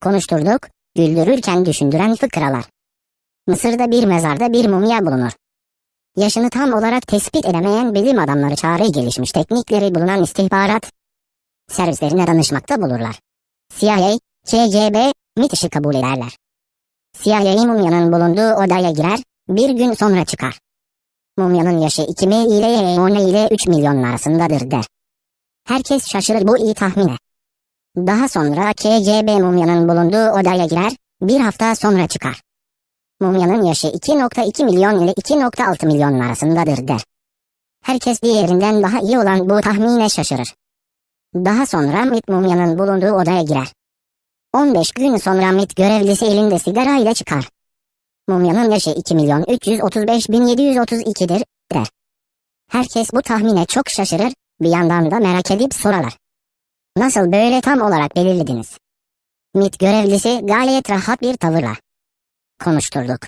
Konuşturduk, güldürürken düşündüren fıkralar. Mısır'da bir mezarda bir mumya bulunur. Yaşını tam olarak tespit edemeyen bilim adamları çare gelişmiş teknikleri bulunan istihbarat servislerine danışmakta bulurlar. CIA, KGB, MIT işi kabul ederler. CIA mumyanın bulunduğu odaya girer, bir gün sonra çıkar. Mumyanın yaşı 2 ile 10 ile 3 milyon arasındadır der. Herkes şaşırır bu iyi tahmine. Daha sonra KGB mumyanın bulunduğu odaya girer, bir hafta sonra çıkar. Mumyanın yaşı 2,2 milyon ile 2,6 milyon arasındadır der. Herkes diğerinden daha iyi olan bu tahmine şaşırır. Daha sonra MIT mumyanın bulunduğu odaya girer. 15 gün sonra MIT görevlisi elinde sigara ile çıkar. Mumyanın yaşı 2.335.732'dir der. Herkes bu tahmine çok şaşırır, bir yandan da merak edip sorarlar. Nasıl böyle tam olarak belirlediniz? MIT görevlisi gayet rahat bir tavırla konuşturduk.